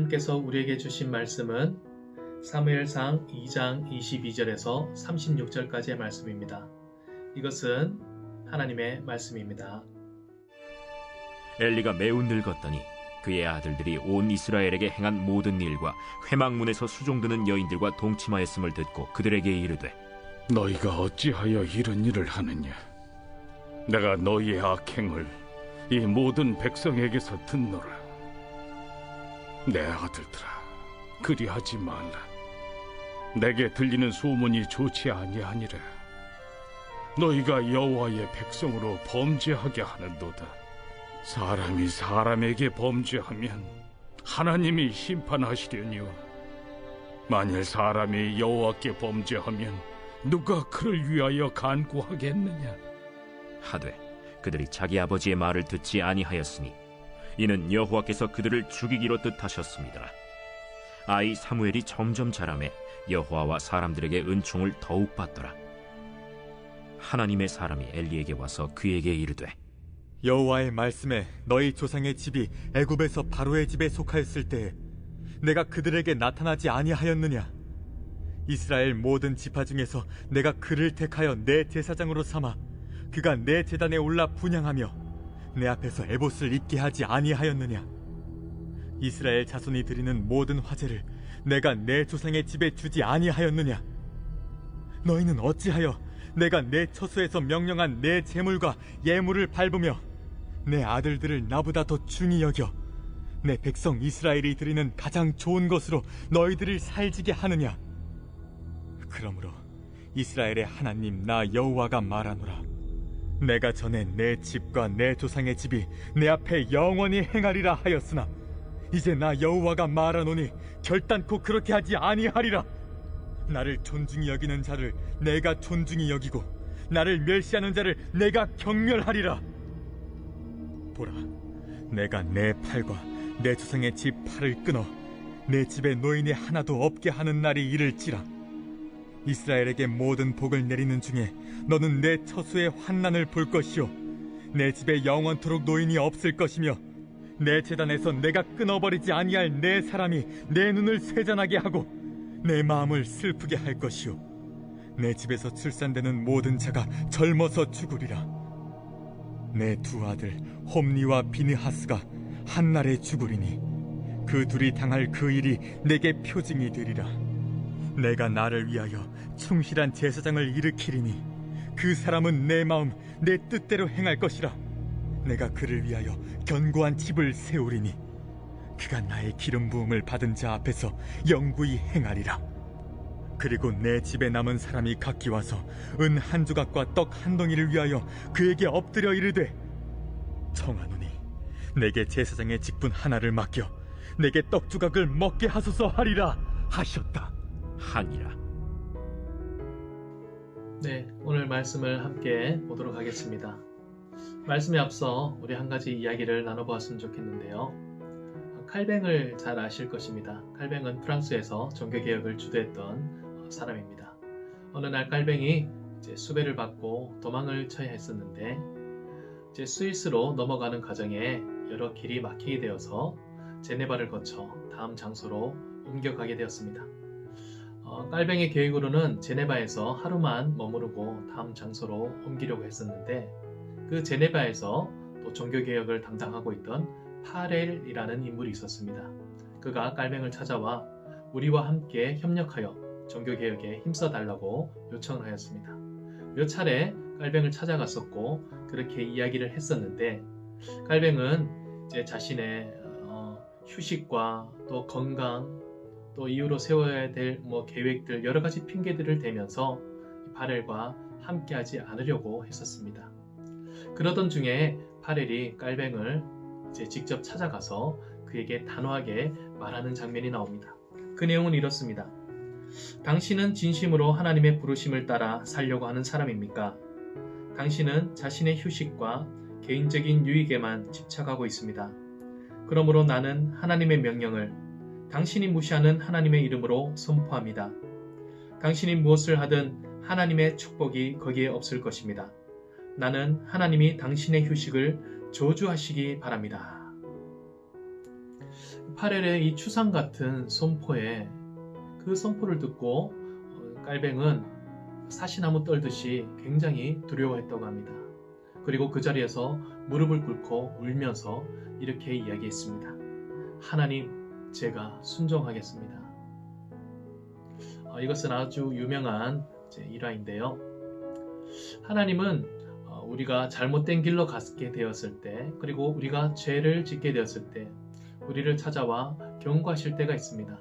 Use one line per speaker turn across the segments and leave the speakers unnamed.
하나님께서 우리에게 주신 말씀은 사무엘상 2장 22절에서 36절까지의 말씀입니다. 이것은 하나님의 말씀입니다.
엘리가 매우 늙었더니 그의 아들들이 온 이스라엘에게 행한 모든 일과 회막문에서 수종드는 여인들과 동침하였음을 듣고 그들에게 이르되,
너희가 어찌하여 이런 일을 하느냐? 내가 너희의 악행을 이 모든 백성에게서 듣노라. 내 아들들아, 그리하지 말라. 내게 들리는 소문이 좋지 아니하니라. 너희가 여호와의 백성으로 범죄하게 하는도다. 사람이 사람에게 범죄하면 하나님이 심판하시려니와, 만일 사람이 여호와께 범죄하면 누가 그를 위하여 간구하겠느냐?
하되 그들이 자기 아버지의 말을 듣지 아니하였으니 이는 여호와께서 그들을 죽이기로 뜻하셨습니다. 아이 사무엘이 점점 자라매 여호와와 사람들에게 은총을 더욱 받더라. 하나님의 사람이 엘리에게 와서 그에게 이르되,
여호와의 말씀에 너희 조상의 집이 애굽에서 바로의 집에 속하였을 때에 내가 그들에게 나타나지 아니하였느냐? 이스라엘 모든 지파 중에서 내가 그를 택하여 내 제사장으로 삼아 그가 내 제단에 올라 분향하며 내 앞에서 에봇을 입게 하지 아니하였느냐? 이스라엘 자손이 드리는 모든 화제를 내가 내 조상의 집에 주지 아니하였느냐? 너희는 어찌하여 내가 내 처소에서 명령한 내 제물과 예물을 밟으며 내 아들들을 나보다 더 중히 여겨 내 백성 이스라엘이 드리는 가장 좋은 것으로 너희들을 살지게 하느냐? 그러므로 이스라엘의 하나님 나 여호와가 말하노라. 내가 전에 내 집과 내 조상의 집이 내 앞에 영원히 행하리라 하였으나 이제 나 여호와가 말하노니 결단코 그렇게 하지 아니하리라. 나를 존중히 여기는 자를 내가 존중히 여기고 나를 멸시하는 자를 내가 경멸하리라. 보라, 내가 내 팔과 내 조상의 집 팔을 끊어 내 집에 노인이 하나도 없게 하는 날이 이를지라. 이스라엘에게 모든 복을 내리는 중에 너는 내 처소의 환난을 볼 것이요 내 집에 영원토록 노인이 없을 것이며 내 제단에서 내가 끊어버리지 아니할 내 사람이 내 눈을 쇠잔하게 하고 내 마음을 슬프게 할 것이요 내 집에서 출산되는 모든 자가 젊어서 죽으리라. 내 두 아들 홈니와 비느하스가 한날에 죽으리니 그 둘이 당할 그 일이 내게 표징이 되리라. 내가 나를 위하여 충실한 제사장을 일으키리니 그 사람은 내 마음 내 뜻대로 행할 것이라. 내가 그를 위하여 견고한 집을 세우리니 그가 나의 기름 부음을 받은 자 앞에서 영구히 행하리라. 그리고 내 집에 남은 사람이 각기 와서 은 한 조각과 떡 한 덩이를 위하여 그에게 엎드려 이르되, 청하노니 내게 제사장의 직분 하나를 맡겨 내게 떡 조각을 먹게 하소서 하리라 하셨다.
하니라.
네, 오늘 말씀을 함께 보도록 하겠습니다. 말씀에 앞서 우리 한 가지 이야기를 나눠보았으면 좋겠는데요. 칼뱅을 잘 아실 것입니다. 칼뱅은 프랑스에서 종교개혁을 주도했던 사람입니다. 어느 날 칼뱅이 수배를 받고 도망을 쳐야 했었는데 스위스로 넘어가는 과정에 여러 길이 막히게 되어서 제네바를 거쳐 다음 장소로 옮겨가게 되었습니다. 칼뱅의 계획으로는 제네바에서 하루만 머무르고 다음 장소로 옮기려고 했었는데 그 제네바에서 또 종교개혁을 담당하고 있던 파렐이라는 인물이 있었습니다. 그가 칼뱅을 찾아와 우리와 함께 협력하여 종교개혁에 힘써달라고 요청을 하였습니다. 몇 차례 칼뱅을 찾아갔었고 그렇게 이야기를 했었는데 칼뱅은 이제 자신의 휴식과 또 건강 또 이후로 세워야 될 계획들 여러 가지 핑계들을 대면서 파렐과 함께하지 않으려고 했었습니다. 그러던 중에 파렐이 칼뱅을 직접 찾아가서 그에게 단호하게 말하는 장면이 나옵니다. 그 내용은 이렇습니다. 당신은 진심으로 하나님의 부르심을 따라 살려고 하는 사람입니까? 당신은 자신의 휴식과 개인적인 유익에만 집착하고 있습니다. 그러므로 나는 하나님의 명령을 당신이 무시하는 하나님의 이름으로 선포합니다. 당신이 무엇을 하든 하나님의 축복이 거기에 없을 것입니다. 나는 하나님이 당신의 휴식을 저주하시기 바랍니다. 18일의 이 추상 같은 선포에 그 선포를 듣고 깔뱅은 사시나무 떨듯이 굉장히 두려워했다고 합니다. 그리고 그 자리에서 무릎을 꿇고 울면서 이렇게 이야기했습니다. 하나님, 제가 순종하겠습니다. 이것은 아주 유명한 일화인데요. 하나님은 우리가 잘못된 길로 가게 되었을 때, 그리고 우리가 죄를 짓게 되었을 때 우리를 찾아와 경고하실 때가 있습니다.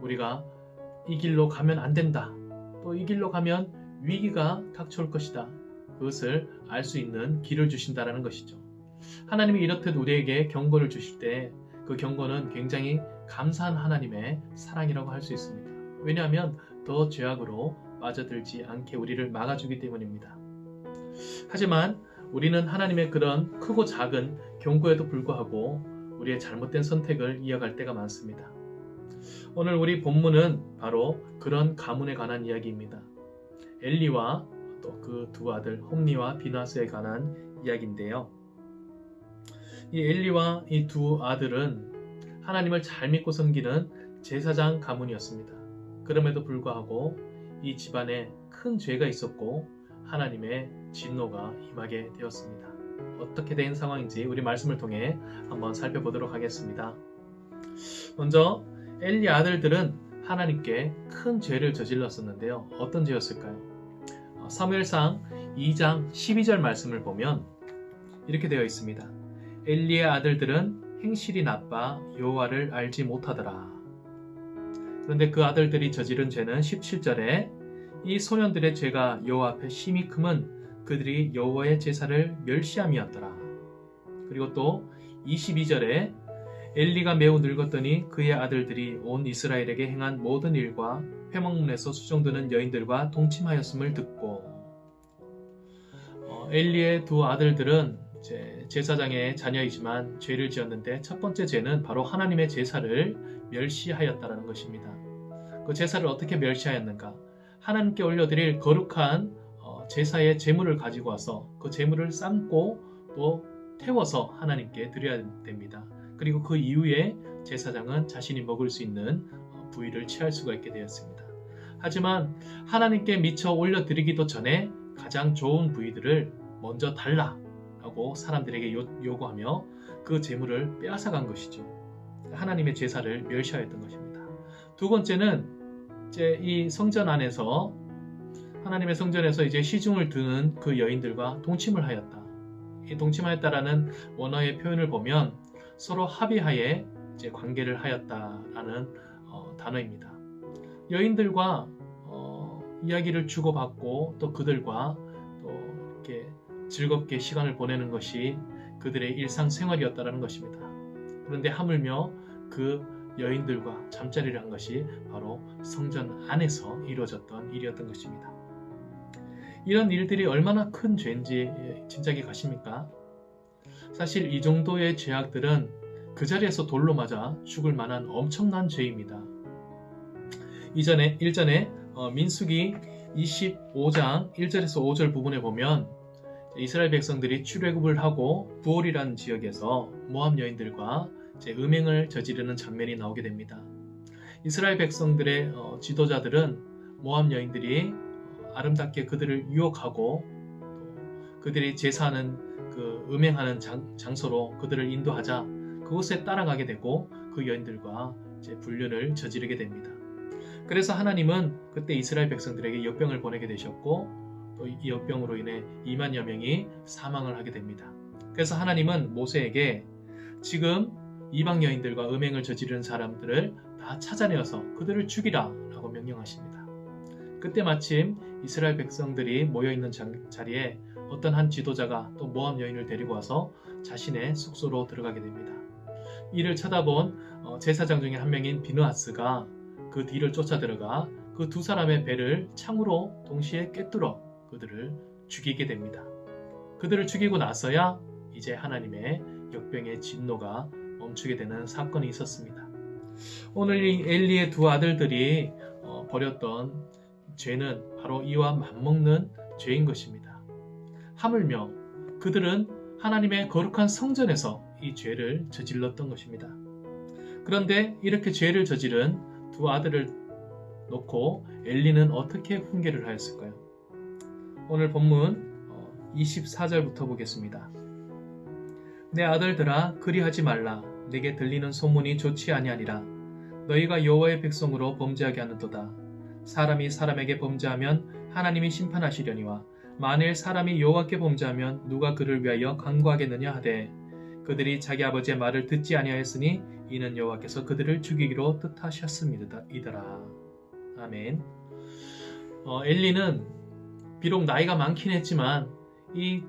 우리가 이 길로 가면 안 된다, 또 이 길로 가면 위기가 닥쳐올 것이다, 그것을 알 수 있는 길을 주신다라는 것이죠. 하나님이 이렇듯 우리에게 경고를 주실 때 그 경고는 굉장히 감사한 하나님의 사랑이라고 할 수 있습니다. 왜냐하면 더 죄악으로 빠져들지 않게 우리를 막아주기 때문입니다. 하지만 우리는 하나님의 그런 크고 작은 경고에도 불구하고 우리의 잘못된 선택을 이어갈 때가 많습니다. 오늘 우리 본문은 바로 그런 가문에 관한 이야기입니다. 엘리와 또 그 두 아들 홈니와 비나스에 관한 이야기인데요. 이 엘리와 이 두 아들은 하나님을 잘 믿고 섬기는 제사장 가문이었습니다. 그럼에도 불구하고 이 집안에 큰 죄가 있었고 하나님의 진노가 임하게 되었습니다. 어떻게 된 상황인지 우리 말씀을 통해 한번 살펴보도록 하겠습니다. 먼저 엘리 아들들은 하나님께 큰 죄를 저질렀었는데요. 어떤 죄였을까요? 사무엘상 2장 12절 말씀을 보면 이렇게 되어 있습니다. 엘리의 아들들은 행실이 나빠 여호와를 알지 못하더라. 그런데 그 아들들이 저지른 죄는 17절에 이 소년들의 죄가 여호와 앞에 심히 크면 그들이 여호와의 제사를 멸시함이었더라. 그리고 또 22절에 엘리가 매우 늙었더니 그의 아들들이 온 이스라엘에게 행한 모든 일과 회막문에서 수종드는 여인들과 동침하였음을 듣고, 엘리의 두 아들들은 제사장의 자녀이지만 죄를 지었는데 첫 번째 죄는 바로 하나님의 제사를 멸시하였다는 것입니다. 그 제사를 어떻게 멸시하였는가? 하나님께 올려드릴 거룩한 제사의 제물을 가지고 와서 그 제물을 삶고 또 태워서 하나님께 드려야 됩니다. 그리고 그 이후에 제사장은 자신이 먹을 수 있는 부위를 취할 수가 있게 되었습니다. 하지만 하나님께 미처 올려드리기도 전에 가장 좋은 부위들을 먼저 달라라고 사람들에게 요구하며 그 제물을 빼앗아간 것이죠. 하나님의 제사를 멸시하였던 것입니다. 두 번째는 이제 이 성전 안에서 하나님의 성전에서 이제 시중을 두는 그 여인들과 동침을 하였다. 이 동침하였다라는 원어의 표현을 보면 서로 합의하에 이제 관계를 하였다라는 단어입니다. 여인들과 이야기를 주고받고 또 그들과 또 이렇게 즐겁게 시간을 보내는 것이 그들의 일상생활이었다라는 것입니다. 그런데 하물며 그 여인들과 잠자리를 한 것이 바로 성전 안에서 이루어졌던 일이었던 것입니다. 이런 일들이 얼마나 큰 죄인지 짐작이 가십니까? 사실 이 정도의 죄악들은 그 자리에서 돌로 맞아 죽을 만한 엄청난 죄입니다. 일전에 민수기 25장 1절에서 5절 부분에 보면 이스라엘 백성들이 출애굽을 하고 부올이라는 지역에서 모압 여인들과 음행을 저지르는 장면이 나오게 됩니다. 이스라엘 백성들의 지도자들은 모압 여인들이 아름답게 그들을 유혹하고 또 그들이 제사하는 그 음행하는 장소로 그들을 인도하자 그곳에 따라가게 되고 그 여인들과 불륜을 저지르게 됩니다. 그래서 하나님은 그때 이스라엘 백성들에게 역병을 보내게 되셨고 또 이 역병으로 인해 2만여 명이 사망을 하게 됩니다. 그래서 하나님은 모세에게 지금 이방 여인들과 음행을 저지르는 사람들을 다 찾아내어서 그들을 죽이라 라고 명령하십니다. 그때 마침 이스라엘 백성들이 모여있는 자리에 어떤 한 지도자가 또 모압 여인을 데리고 와서 자신의 숙소로 들어가게 됩니다. 이를 쳐다본 제사장 중에 한 명인 비느하스가 그 뒤를 쫓아 들어가 그 두 사람의 배를 창으로 동시에 꿰뚫어 그들을 죽이게 됩니다. 그들을 죽이고 나서야 이제 하나님의 역병의 진노가 멈추게 되는 사건이 있었습니다. 오늘 이 엘리의 두 아들들이 벌였던 죄는 바로 이와 맞먹는 죄인 것입니다. 하물며 그들은 하나님의 거룩한 성전에서 이 죄를 저질렀던 것입니다. 그런데 이렇게 죄를 저지른 두 아들을 놓고 엘리는 어떻게 훈계를 하였을까요? 오늘 본문 24절부터 보겠습니다. 내 아들들아 그리하지 말라. 내게 들리는 소문이 좋지 아니하니라. 너희가 여호와의 백성으로 범죄하게 하는도다. 사람이 사람에게 범죄하면 하나님이 심판하시려니와 만일 사람이 여호와께 범죄하면 누가 그를 위하여 간구하겠느냐 하되 그들이 자기 아버지의 말을 듣지 아니하였으니 이는 여호와께서 그들을 죽이기로 뜻하셨음이더라. 아멘. 엘리는 비록 나이가 많긴 했지만 이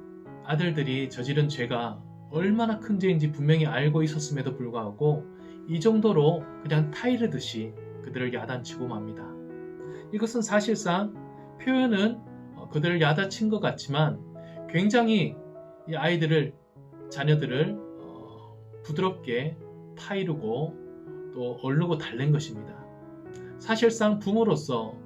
아들들이 저지른 죄가 얼마나 큰 죄인지 분명히 알고 있었음에도 불구하고 이 정도로 그냥 타이르듯이 그들을 야단치고 맙니다. 이것은 사실상 표현은 그들을 야단친 것 같지만 굉장히 이 아이들을, 자녀들을 부드럽게 타이르고 또 얼르고 달랜 것입니다. 사실상 부모로서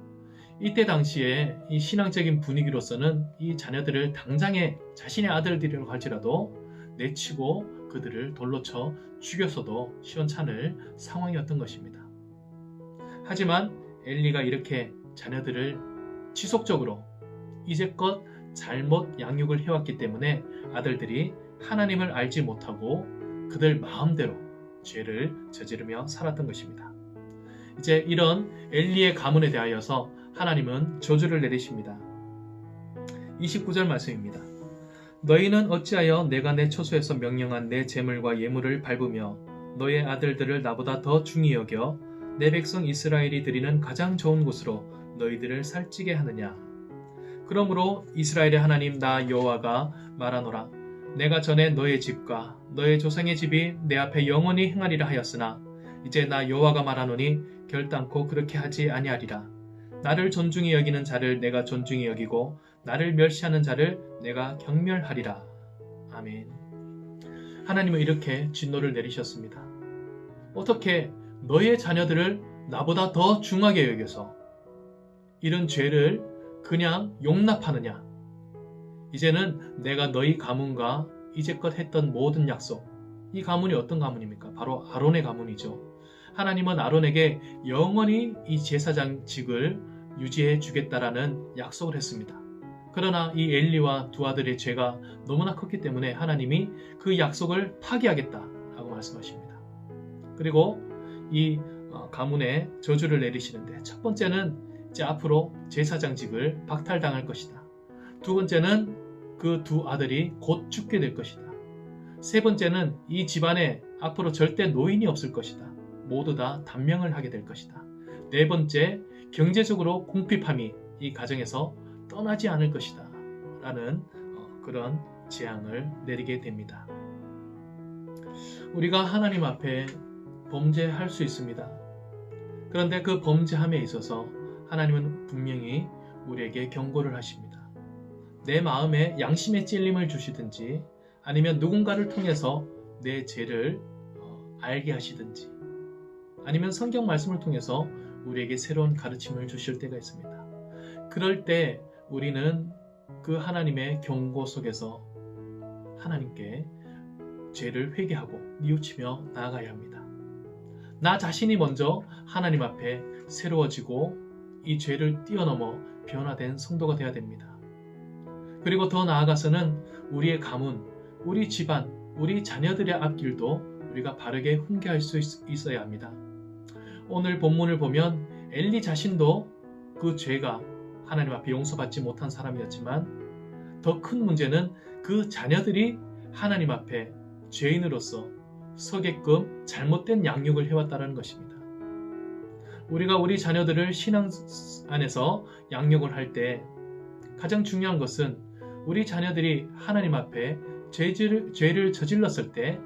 이때 당시에 이 신앙적인 분위기로서는 이 자녀들을 당장에 자신의 아들들이라고 할지라도 내치고 그들을 돌로 쳐 죽여서도 시원찮을 상황이었던 것입니다. 하지만 엘리가 이렇게 자녀들을 지속적으로 이제껏 잘못 양육을 해왔기 때문에 아들들이 하나님을 알지 못하고 그들 마음대로 죄를 저지르며 살았던 것입니다. 이제 이런 엘리의 가문에 대하여서 하나님은 저주를 내리십니다. 29절 말씀입니다. 너희는 어찌하여 내가 내 처소에서 명령한 내 제물과 예물을 밟으며 너의 아들들을 나보다 더 중히 여겨 내 백성 이스라엘이 드리는 가장 좋은 곳으로 너희들을 살찌게 하느냐. 그러므로 이스라엘의 하나님 나 여호와가 말하노라. 내가 전에 너의 집과 너의 조상의 집이 내 앞에 영원히 행하리라 하였으나 이제 나 여호와가 말하노니 결단코 그렇게 하지 아니하리라. 나를 존중히 여기는 자를 내가 존중히 여기고 나를 멸시하는 자를 내가 경멸하리라. 아멘. 하나님은 이렇게 진노를 내리셨습니다. 어떻게 너의 자녀들을 나보다 더 중하게 여겨서 이런 죄를 그냥 용납하느냐. 이제는 내가 너희 가문과 이제껏 했던 모든 약속, 이 가문이 어떤 가문입니까? 바로 아론의 가문이죠. 하나님은 아론에게 영원히 이 제사장직을 유지해 주겠다라는 약속을 했습니다. 그러나 이 엘리와 두 아들의 죄가 너무나 컸기 때문에 하나님이 그 약속을 파기하겠다라고 말씀하십니다. 그리고 이 가문에 저주를 내리시는데 첫 번째는 이제 앞으로 제사장직을 박탈당할 것이다. 두 번째는 그 두 아들이 곧 죽게 될 것이다. 세 번째는 이 집안에 앞으로 절대 노인이 없을 것이다. 모두 다 단명을 하게 될 것이다. 네 번째, 경제적으로 궁핍함이 이 가정에서 떠나지 않을 것이다. 라는 그런 재앙을 내리게 됩니다. 우리가 하나님 앞에 범죄할 수 있습니다. 그런데 그 범죄함에 있어서 하나님은 분명히 우리에게 경고를 하십니다. 내 마음에 양심의 찔림을 주시든지 아니면 누군가를 통해서 내 죄를 알게 하시든지 아니면 성경 말씀을 통해서 우리에게 새로운 가르침을 주실 때가 있습니다. 그럴 때 우리는 그 하나님의 경고 속에서 하나님께 죄를 회개하고 뉘우치며 나아가야 합니다. 나 자신이 먼저 하나님 앞에 새로워지고 이 죄를 뛰어넘어 변화된 성도가 되어야 됩니다. 그리고 더 나아가서는 우리의 가문, 우리 집안, 우리 자녀들의 앞길도 우리가 바르게 훈계할 수 있어야 합니다. 오늘 본문을 보면 엘리 자신도 그 죄가 하나님 앞에 용서받지 못한 사람이었지만 더 큰 문제는 그 자녀들이 하나님 앞에 죄인으로서 서게끔 잘못된 양육을 해왔다는 것입니다. 우리가 우리 자녀들을 신앙 안에서 양육을 할 때 가장 중요한 것은 우리 자녀들이 하나님 앞에 죄를 저질렀을 때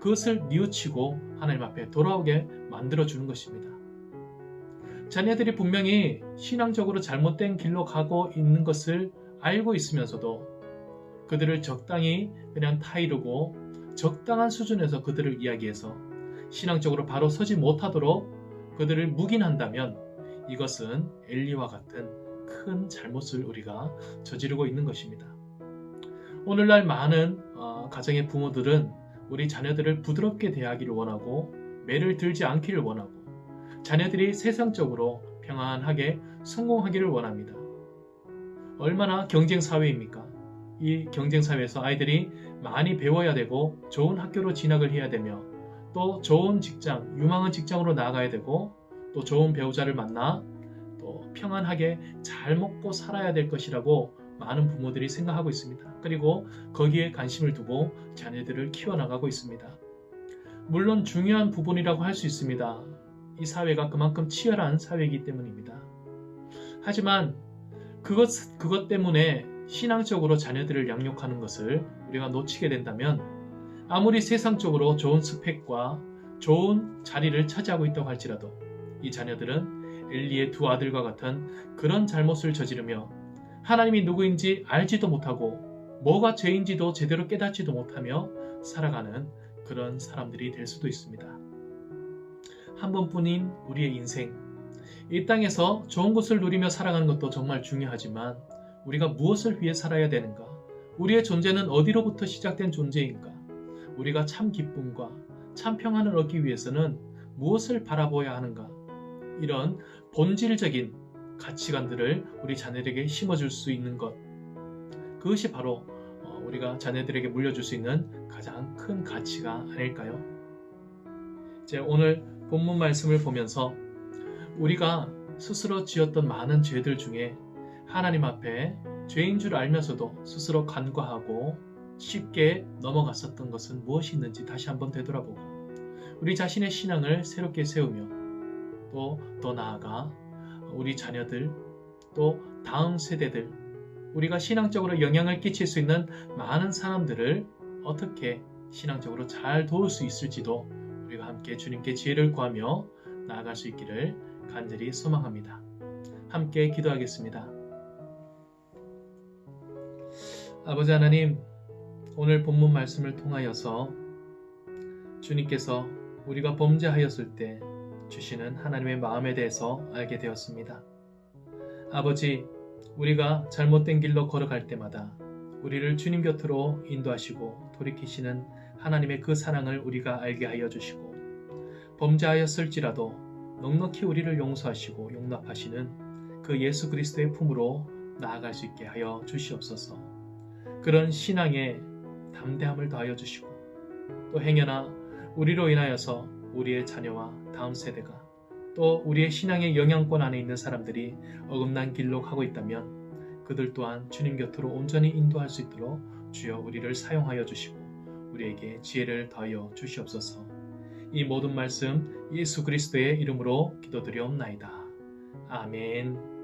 그것을 뉘우치고 하나님 앞에 돌아오게 만들어주는 것입니다. 자녀들이 분명히 신앙적으로 잘못된 길로 가고 있는 것을 알고 있으면서도 그들을 적당히 그냥 타이르고 적당한 수준에서 그들을 이야기해서 신앙적으로 바로 서지 못하도록 그들을 묵인한다면 이것은 엘리와 같은 큰 잘못을 우리가 저지르고 있는 것입니다. 오늘날 많은 가정의 부모들은 우리 자녀들을 부드럽게 대하기를 원하고 매를 들지 않기를 원하고 자녀들이 세상적으로 평안하게 성공하기를 원합니다. 얼마나 경쟁 사회입니까? 이 경쟁 사회에서 아이들이 많이 배워야 되고 좋은 학교로 진학을 해야 되며 또 좋은 직장, 유망한 직장으로 나아가야 되고 또 좋은 배우자를 만나 또 평안하게 잘 먹고 살아야 될 것이라고 많은 부모들이 생각하고 있습니다. 그리고 거기에 관심을 두고 자녀들을 키워나가고 있습니다. 물론 중요한 부분이라고 할 수 있습니다. 이 사회가 그만큼 치열한 사회이기 때문입니다. 하지만 그것 때문에 신앙적으로 자녀들을 양육하는 것을 우리가 놓치게 된다면 아무리 세상적으로 좋은 스펙과 좋은 자리를 차지하고 있다고 할지라도 이 자녀들은 엘리의 두 아들과 같은 그런 잘못을 저지르며 하나님이 누구인지 알지도 못하고 뭐가 죄인지도 제대로 깨닫지도 못하며 살아가는 그런 사람들이 될 수도 있습니다. 한 번뿐인 우리의 인생, 이 땅에서 좋은 것을 누리며 살아가는 것도 정말 중요하지만 우리가 무엇을 위해 살아야 되는가? 우리의 존재는 어디로부터 시작된 존재인가? 우리가 참 기쁨과 참 평안을 얻기 위해서는 무엇을 바라보아야 하는가? 이런 본질적인 가치관들을 우리 자녀들에게 심어줄 수 있는 것, 그것이 바로 우리가 자녀들에게 물려줄 수 있는 가장 큰 가치가 아닐까요? 이제 오늘 본문 말씀을 보면서 우리가 스스로 지었던 많은 죄들 중에 하나님 앞에 죄인 줄 알면서도 스스로 간과하고 쉽게 넘어갔었던 것은 무엇이 있는지 다시 한번 되돌아보고 우리 자신의 신앙을 새롭게 세우며 또 더 나아가 우리 자녀들 또 다음 세대들 우리가 신앙적으로 영향을 끼칠 수 있는 많은 사람들을 어떻게 신앙적으로 잘 도울 수 있을지도 우리가 함께 주님께 지혜를 구하며 나아갈 수 있기를 간절히 소망합니다. 함께 기도하겠습니다. 아버지 하나님, 오늘 본문 말씀을 통하여서 주님께서 우리가 범죄하였을 때 주시는 하나님의 마음에 대해서 알게 되었습니다. 아버지, 우리가 잘못된 길로 걸어갈 때마다 우리를 주님 곁으로 인도하시고 돌이키시는 하나님의 그 사랑을 우리가 알게 하여 주시고 범죄하였을지라도 넉넉히 우리를 용서하시고 용납하시는 그 예수 그리스도의 품으로 나아갈 수 있게 하여 주시옵소서. 그런 신앙에 담대함을 더하여 주시고 또 행여나 우리로 인하여서 우리의 자녀와 다음 세대가 또 우리의 신앙의 영향권 안에 있는 사람들이 어긋난 길로 가고 있다면 그들 또한 주님 곁으로 온전히 인도할 수 있도록 주여 우리를 사용하여 주시고 우리에게 지혜를 더하여 주시옵소서. 이 모든 말씀 예수 그리스도의 이름으로 기도드리옵나이다. 아멘.